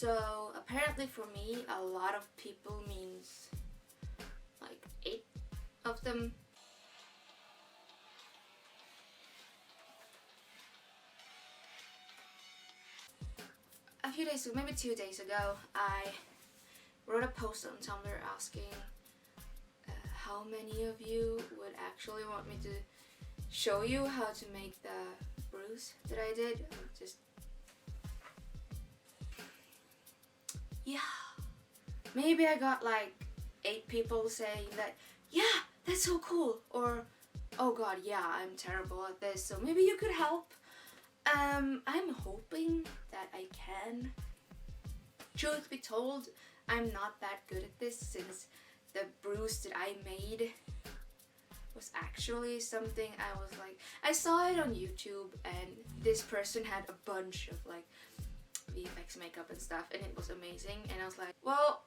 So apparently for me, a lot of people means like 8 of them. A few days ago, maybe 2 days ago, I wrote a post on Tumblr asking how many of you would actually want me to show you how to make the bruise that I did. Yeah, maybe I got like 8 people saying that, yeah, that's so cool, or oh god, yeah, I'm terrible at this, so maybe you could help. I'm hoping that I can. Truth be told, I'm not that good at this, since the bruise that I made was actually something I was like, I saw it on YouTube and this person had a bunch of like VFX makeup and stuff and it was amazing, and I was like, well,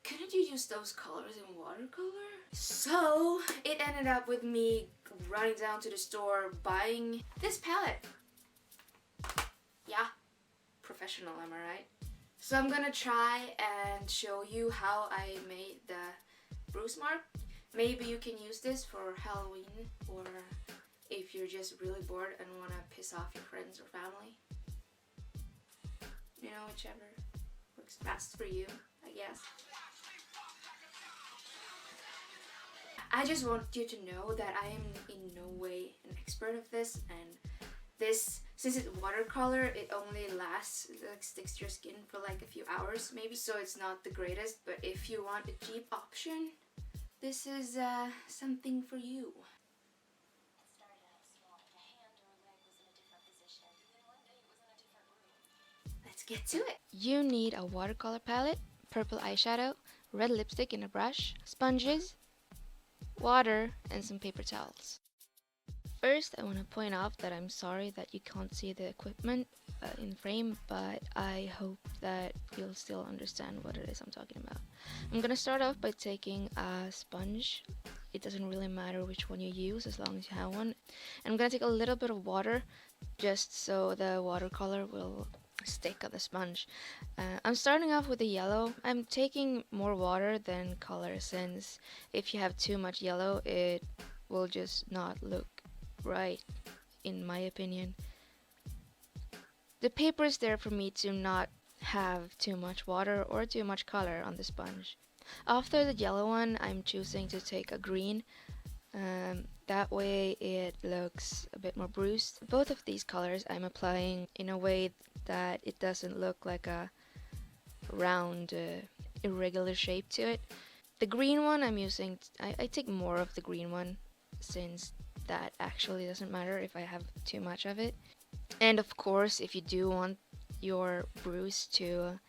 couldn't you use those colors in watercolor? So it ended up with me running down to the store buying this palette. Yeah, professional, am I right? So I'm gonna try and show you how I made the bruise mark. Maybe you can use this for Halloween, or if you're just really bored and want to piss off your friends or family. You know, whichever works best for you, I guess. I just want you to know that I am in no way an expert of this, and this, since it's watercolor, it only lasts, like sticks to your skin for like a few hours maybe, so it's not the greatest, but if you want a cheap option, this is something for you. Let's get to it. You need a watercolor palette, purple eyeshadow, red lipstick in a brush, sponges, water, and some paper towels. First, I want to point out that I'm sorry that you can't see the equipment in frame, but I hope that you'll still understand what it is I'm talking about. I'm gonna start off by taking a sponge. It doesn't really matter which one you use as long as you have one. And I'm gonna take a little bit of water just so the watercolor will stick on the sponge. I'm starting off with the yellow. I'm taking more water than color, since if you have too much yellow it will just not look right, in my opinion. The paper is there for me to not have too much water or too much color on the sponge. After the yellow one, I'm choosing to take a green. That way it looks a bit more bruised. Both of these colors I'm applying in a way that it doesn't look like a round irregular shape to it. The green one I'm using, I take more of the green one, since that actually doesn't matter if I have too much of it. And of course, if you do want your bruise to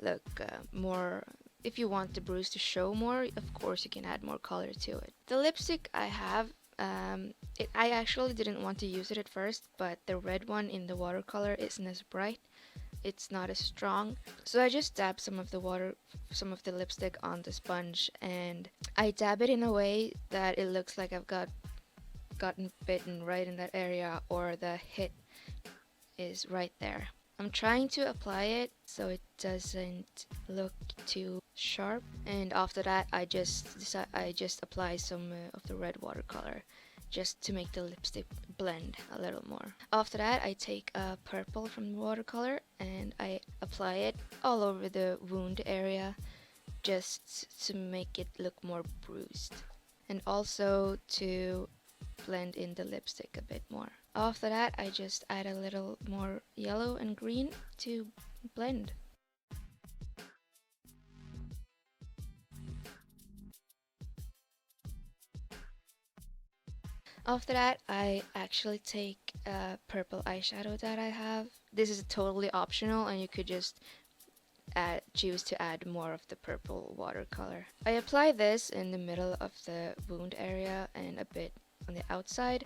look more, if you want the bruise to show more, of course you can add more color to it. The lipstick I have, I actually didn't want to use it at first, but the red one in the watercolor isn't as bright. It's not as strong, so I just dab some of the lipstick on the sponge, and I dab it in a way that it looks like I've gotten bitten right in that area, or the hit is right there. I'm trying to apply it so it doesn't look too sharp, and after that I just apply some of the red watercolor just to make the lipstick blend a little more. After that I take a purple from the watercolor and I apply it all over the wound area, just to make it look more bruised, and also to blend in the lipstick a bit more. After that I just add a little more yellow and green to blend. After that I actually take a purple eyeshadow that I have. This is totally optional, and you could just choose to add more of the purple watercolor. I apply this in the middle of the wound area and a bit on the outside.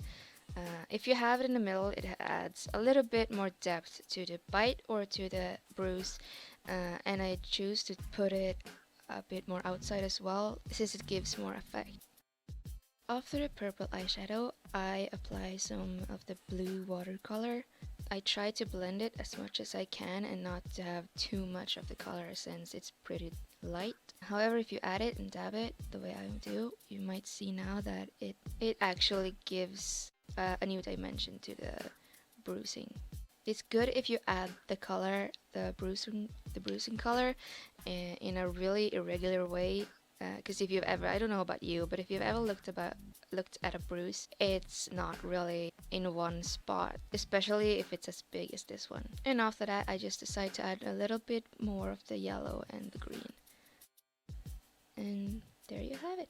If you have it in the middle, it adds a little bit more depth to the bite or to the bruise, and I choose to put it a bit more outside as well, since it gives more effect. After the purple eyeshadow, I apply some of the blue watercolor I try to blend it as much as I can and not to have too much of the color since it's pretty light. However, if you add it and dab it the way I do, you might see now that it actually gives a new dimension to the bruising. It's good if you add the color, the bruising color, in a really irregular way. Because if you've ever, I don't know about you, but if you've ever looked at a bruise, it's not really in one spot, especially if it's as big as this one. And after that, I just decide to add a little bit more of the yellow and the green. And there you have it.